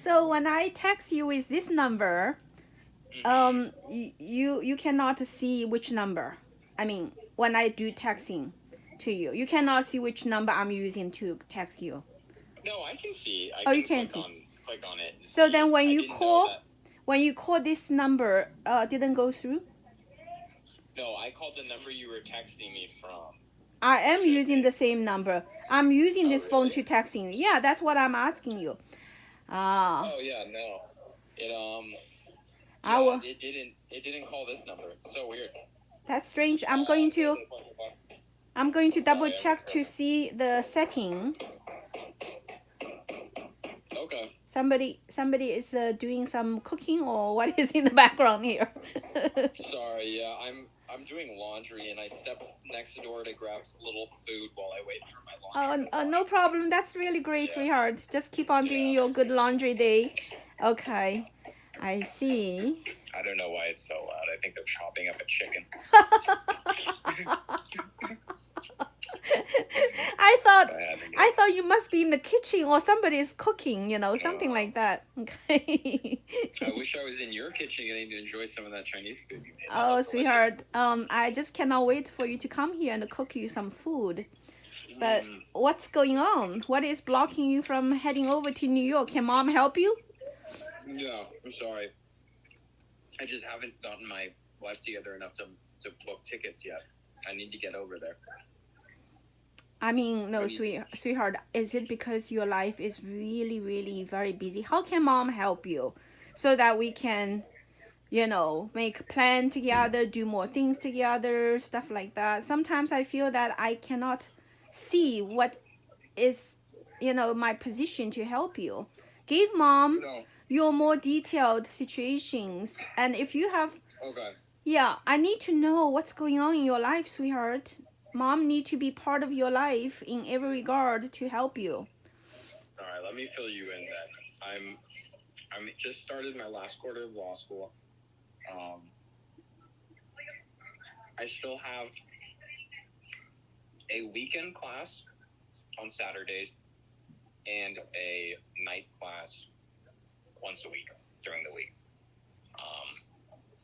So when I text you with this number, Mm-hmm. you cannot see which number. I mean, when I do texting to you, you cannot see which number I'm using to text you. No, I can see. I Oh, you can can see. click on it and So see then it. when I you didn't know call, that. when you call this number, didn't go through. No, I called the number you were texting me from. I am using Shipping. the same number. I'm using Oh, this phone really? to texting you. Yeah, that's what I'm asking you. Ah, Oh, yeah. No. It I Yeah. will. It didn't. It didn't call this number. It's so weird. That's strange. I'm going to double Sorry, I check to misheard. see the setting. Okay. Somebody is doing some cooking or what is in the background here. Sorry. Yeah, I'm doing laundry and I stepped next door to grab a little food while I wait for my laundry to No wash. problem. That's really great, Yeah. sweetheart. Just keep on doing your Yeah. good laundry day. Okay, I see. I don't know why it's so loud. I think they're chopping up a chicken. I thought I had to I guess. thought you must be in the kitchen or somebody is cooking, something like that. Okay. I wish I was in your kitchen getting to enjoy some of that Chinese food you made. That Oh, looked delicious. sweetheart. I just cannot wait for you to come here and cook you some food. But what's going on? What is blocking you from heading over to New York? Can mom help you? No, I'm sorry. I just haven't gotten my life together enough to book tickets yet. I need to get over there. I mean, no, sweetheart. Is it because your life is really, really very busy? How can mom help you so that we can, make plan together, do more things together, stuff like that? Sometimes I feel that I cannot see what is, my position to help you. Give mom No. your more detailed situations, and if you have, Okay. yeah, I need to know what's going on in your life, sweetheart. Mom need to be part of your life in every regard to help you. All right, let me fill you in then. I'm just started my last quarter of law school. I still have a weekend class on Saturdays and a night class once a week during the week.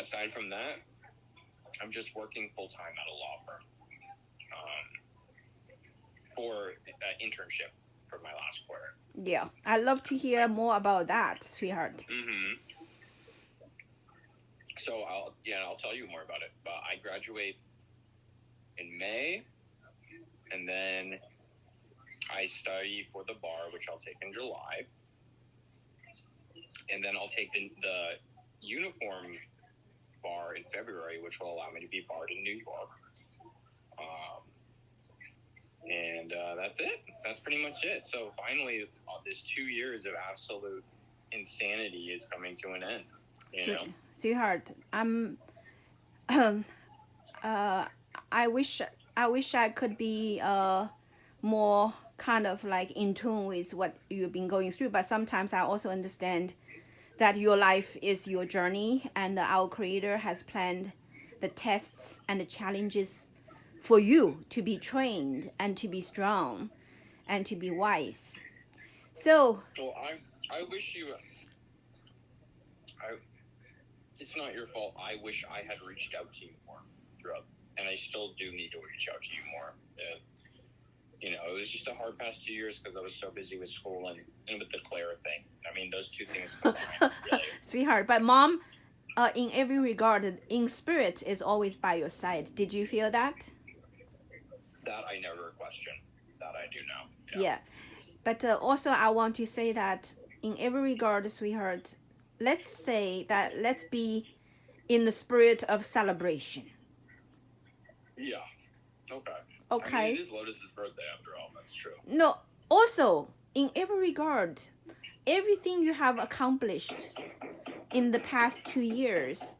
Aside from that, I'm just working full time at a law firm for internship for my last quarter. Yeah, I'd love to hear more about that, sweetheart. Mm-hmm. So I'll tell you more about it. But I graduate in May, and then I study for the bar, which I'll take in July, and then I'll take the uniform bar in February, which will allow me to be barred in New York. And that's it. That's pretty much it. So finally, this 2 years of absolute insanity is coming to an end. Sweetheart, I wish I could be more kind of like in tune with what you've been going through, but sometimes I also understand that your life is your journey and our creator has planned the tests and the challenges for you to be trained and to be strong and to be wise. So, Well, I wish you. It's not your fault. I wish I had reached out to you more throughout, and I still do need to reach out to you more. It was just a hard past 2 years because I was so busy with school and with the Clara thing. I mean, those two things combined, really. Sweetheart, but mom, in every regard, in spirit, is always by your side. Did you feel that? That I never questioned. That I do now. Yeah. But also, I want to say that in every regard, sweetheart, let's be in the spirit of celebration. Yeah. Okay. Okay. I mean, it is Lotus's birthday after all. That's true. No, also, in every regard, everything you have accomplished in the past 2 years,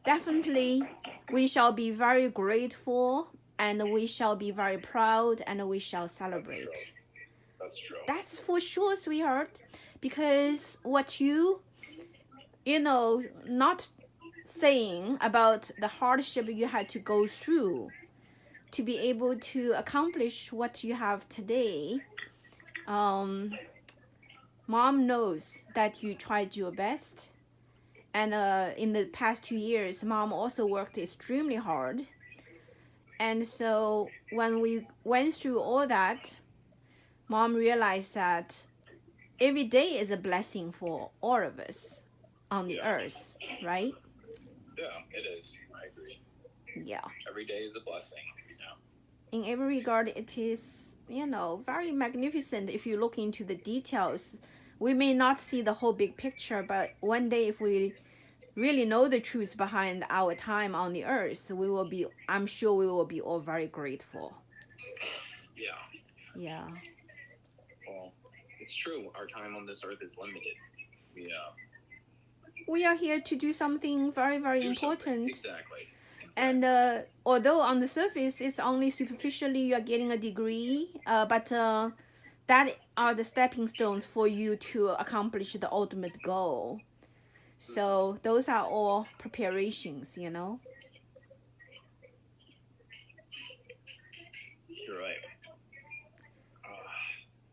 definitely we shall be very grateful and we shall be very proud and we shall celebrate. That's true. That's for sure, sweetheart. Because what not saying about the hardship you had to go through to be able to accomplish what you have today, Mom knows that you tried your best. And in the past 2 years, Mom also worked extremely hard. And so when we went through all that, Mom realized that every day is a blessing for all of us on the earth, right? Yeah, it is. I agree. Yeah. Every day is a blessing. In every regard, it is, very magnificent if you look into the details. We may not see the whole big picture, but one day if we really know the truth behind our time on the earth, I'm sure we will be all very grateful. Yeah. Yeah. Well, it's true. Our time on this earth is limited. We are here to do something very, very important. Exactly. And although on the surface it's only superficially you are getting a degree, but that are the stepping stones for you to accomplish the ultimate goal. So those are all preparations, You're right.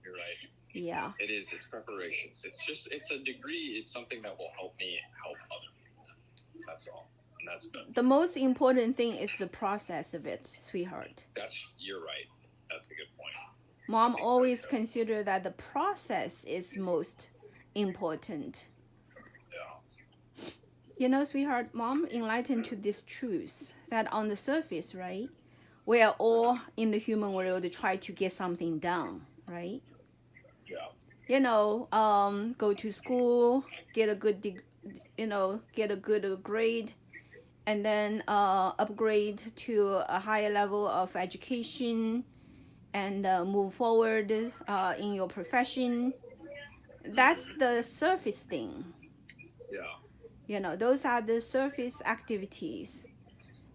You're right. Yeah. It is. It's preparations. It's a degree. It's something that will help me help other people. That's all. And that's good. The most important thing is the process of it, sweetheart. You're right. That's a good point. Mom always consider that the process is most important. Yeah. Sweetheart, Mom enlightened to this truth that on the surface, right, we are all in the human world to try to get something done, right? Yeah. Go to school, get a good grade, and then upgrade to a higher level of education, and move forward in your profession. That's the surface thing. Yeah. Those are the surface activities.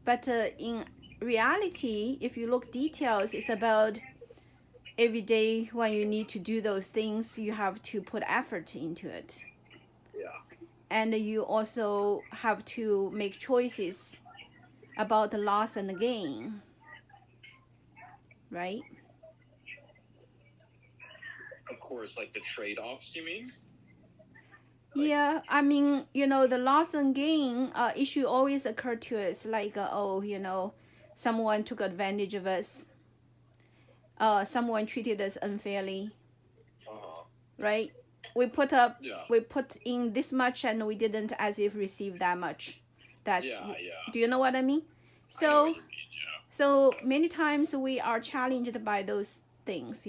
But in reality, if you look details, it's about every day when you need to do those things, you have to put effort into it. Yeah. And you also have to make choices about the loss and the gain, right? Of course, like the trade-offs, you mean? Yeah, I mean, the loss and gain issue always occur to us, like, someone took advantage of us, someone treated us unfairly, right? We put in this much and we didn't as if receive that much. Do you know what I mean? So many times we are challenged by those things,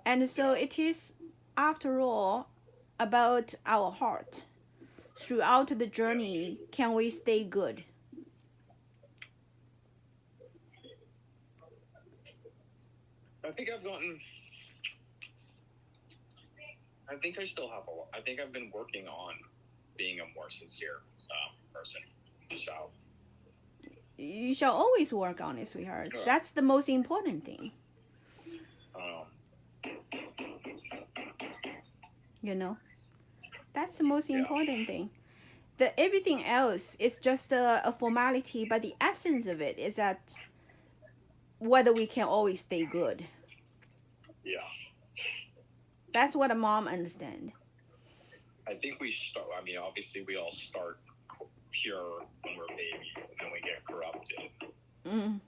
and so it is, after all, about our heart. Throughout the journey, can we stay good? I think I still have a lot. I think I've been working on being a more sincere person. So you shall always work on it, sweetheart. That's the most important thing. That's the most important thing. Everything else is just a formality, but the essence of it is that whether we can always stay good. Yeah. That's what a mom understands. I think obviously we all start pure when we're babies, and then we get corrupted.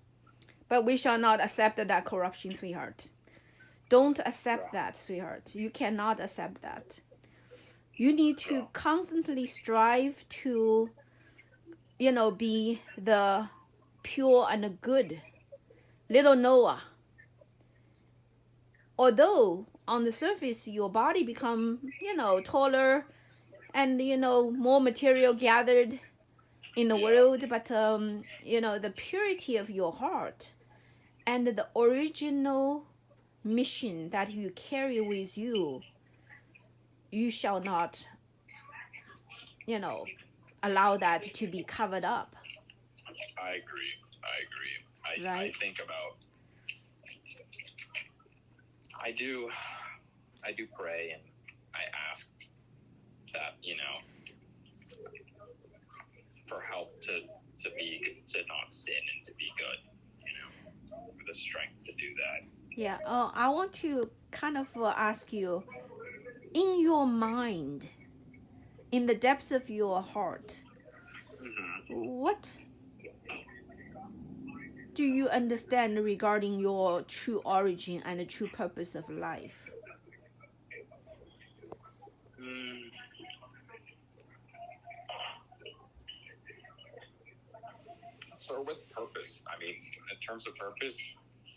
But we shall not accept that corruption, sweetheart. Don't accept that, sweetheart. You cannot accept that. You need to constantly strive to, be the pure and the good little Noah. Although on the surface your body become, taller and, more material gathered in the world, but, the purity of your heart and the original mission that you carry with you, you shall not, allow that to be covered up. I agree. Right? I think about, I do pray, and I ask that, for help to not sin and to be good, for the strength to do that. Yeah. I want to kind of ask you, in your mind, in the depths of your heart, what do you understand regarding your true origin and the true purpose of life? So with purpose, I mean, in terms of purpose,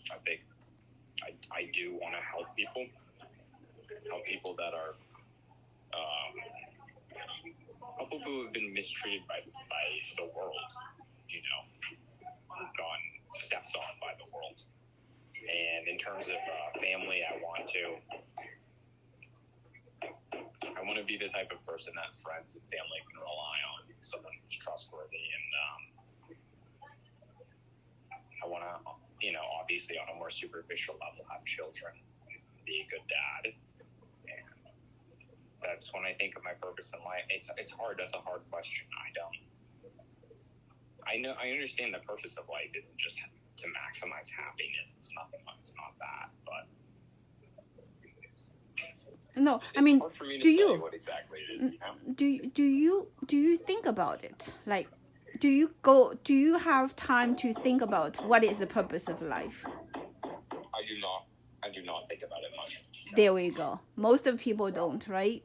I think I do want to help people that are help people who have been mistreated by the world, you know, who've gone stepped on by the world. And in terms of family, I want to be the type of person that friends and family can rely on, someone who's trustworthy, and I want to, you know, obviously on a more superficial level, have children, be a good dad. And that's when I think of my purpose in life. It's hard. That's a hard question. I understand the purpose of life isn't just to maximize happiness. It's nothing. It's not that. But no, I mean, hard for me to do say you what exactly it is? do you think about it? Like, do you have time to think about what is the purpose of life? I do not think about it much. There we go. Most of people don't, right?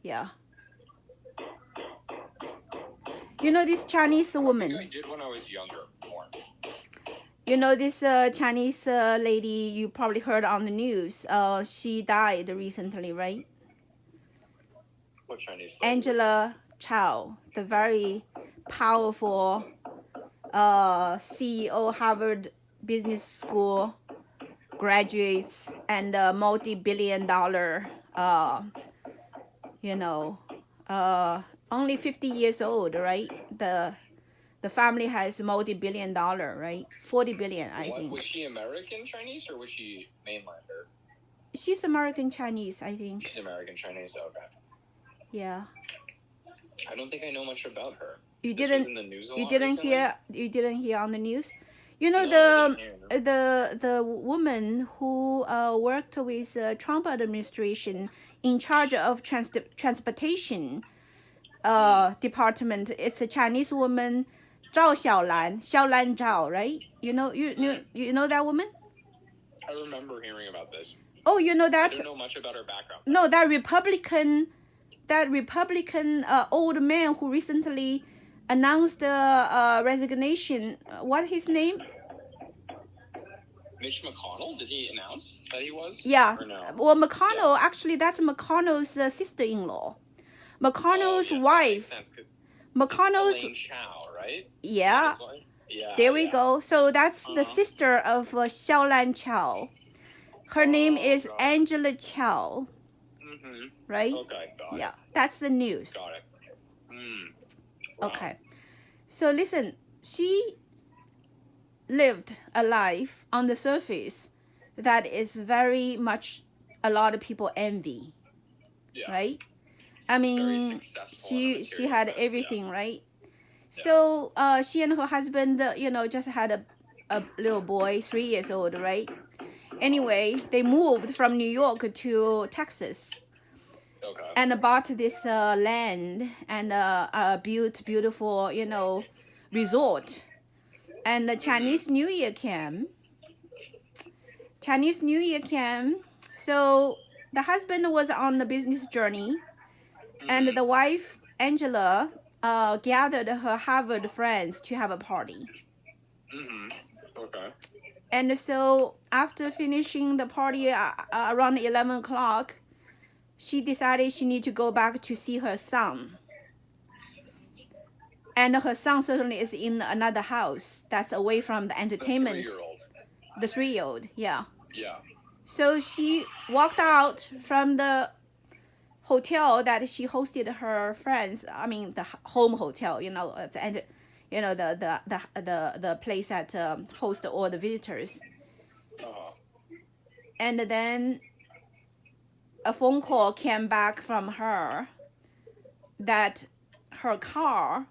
Yeah. You know this Chinese woman. I did when I was younger more. You know this Chinese lady you probably heard on the news. She died recently, right? What Chinese lady? Angela Chow, the very powerful CEO, Harvard Business School graduates, and multi-billion-dollar, only 50 years old, right? The family has multi-billion-dollar, right? 40 billion, I think. Was she American Chinese or was she mainlander? She's American Chinese, I think. She's American Chinese, okay. Yeah. I don't think I know much about her. You This didn't. was in the news a You lot didn't recently? hear. You didn't hear on the news. You know No, I didn't hear. the woman who worked with Trump administration in charge of transportation department. It's a Chinese woman, Zhao Xiaolan, Xiaolan Zhao, right? You know that woman? I remember hearing about this. Oh, you know I that? don't know much about her background. No, that Republican old man who recently announced resignation. What his name? Mitch McConnell? Did he announce that he was? Yeah. Or no? Well, McConnell, actually, that's McConnell's sister-in-law. McConnell's wife. McConnell's. Elaine Chao, right? Yeah. Yeah. There we go. So that's the sister of Xiaolan Chow. Her name is got it. Angela Chow, right? Okay, got it. Yeah, that's the news. Got it. Wow. Okay. So listen, she lived a life on the surface that is very much a lot of people envy, Yeah. right? I mean, Very successful in a she material had sense, everything, yeah. right? Yeah. So she and her husband, just had a little boy, 3 years old, right? Anyway, they moved from New York to Texas Okay. and bought this land and built beautiful, resort. And the Chinese New Year came. So the husband was on the business journey, and the wife, Angela, gathered her Harvard friends to have a party. Okay. And so after finishing the party around 11 o'clock, she decided she needed to go back to see her son. And her son certainly is in another house that's away from the entertainment. The 3-year-old, yeah. Yeah. So she walked out from the hotel that she hosted her friends. I mean, the home hotel, the place that hosts all the visitors. And then a phone call came back from her that her car,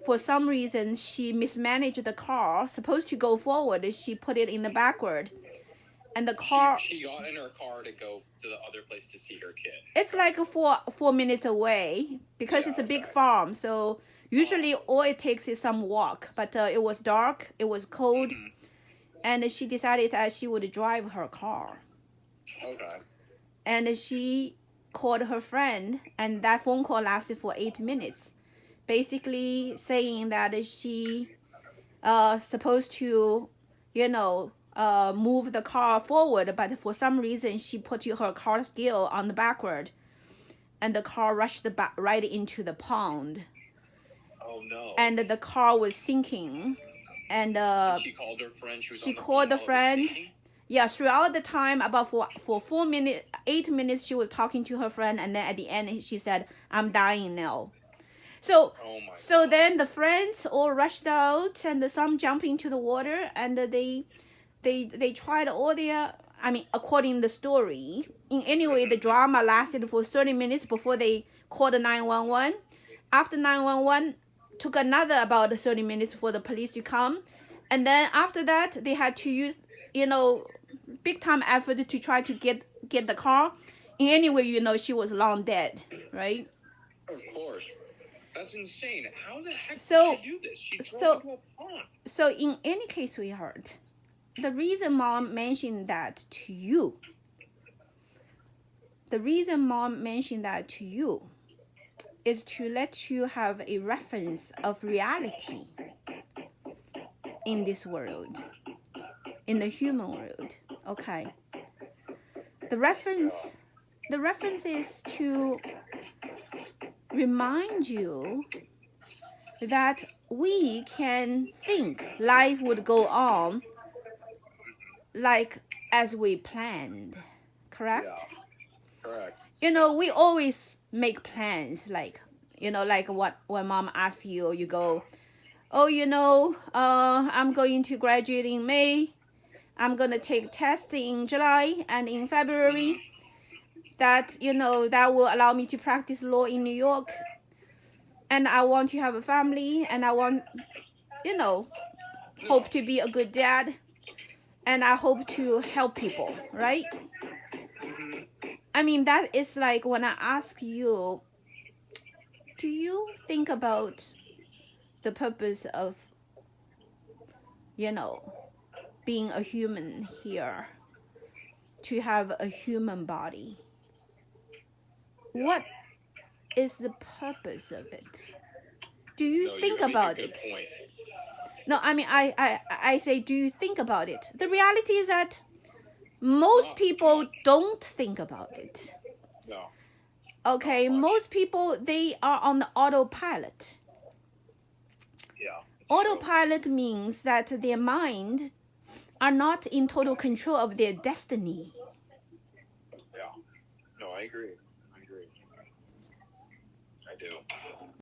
for some reason, she mismanaged the car. Supposed to go forward, she put it in the backward. and the car. She got in her car to go to the other place to see her kid. It's like 4 minutes away because Yeah, it's a big okay. farm. So usually all it takes is some walk. But it was dark, it was cold, Mhm. and she decided that she would drive her car. Okay. And she called her friend, and that phone call lasted for 8 minutes, basically saying that she supposed to, move the car forward, but for some reason she put her car's gear on the backward, and the car rushed right into the pond, Oh no. and the car was sinking. And she called her friend. She was she on the called phone the while it was friend. sinking? Yeah, throughout the time, about for 4 minutes, 8 minutes, she was talking to her friend, and then at the end she said, "I'm dying now." So Oh my so God. then the friends all rushed out, and some jumped into the water, and they tried all their, I mean, according to the story. In any way, the drama lasted for 30 minutes before they called 911. After 911, took another about 30 minutes for the police to come. And then after that, they had to use, big time effort to try to get the car. In any way, she was long dead, right? Of course. That's insane. How the heck So- did she do this? She drove so- into a pond. So in any case, sweetheart, the reason mom mentioned that to you is to let you have a reference of reality in this world, in the human world. Okay. The reference is to remind you that we can think life would go on like as we planned, correct? Yeah. Correct. We always make plans, like what when mom asks you, you go, oh, I'm going to graduate in May, I'm gonna take test in July, and in February that that will allow me to practice law in New York, and I want to have a family, and I want hope to be a good dad, and I hope to help people, right? I mean, that is like when I ask you, do you think about the purpose of being a human here, to have a human body? What is the purpose of it? Do you No, think you make a about good it? point. No, I mean, I say, do you think about it? The reality is that most people don't think about it. No. Okay, Not much. most people, they are on the autopilot. Yeah. Autopilot means that their mind are not in total control of their destiny. Yeah. No, I agree. I do.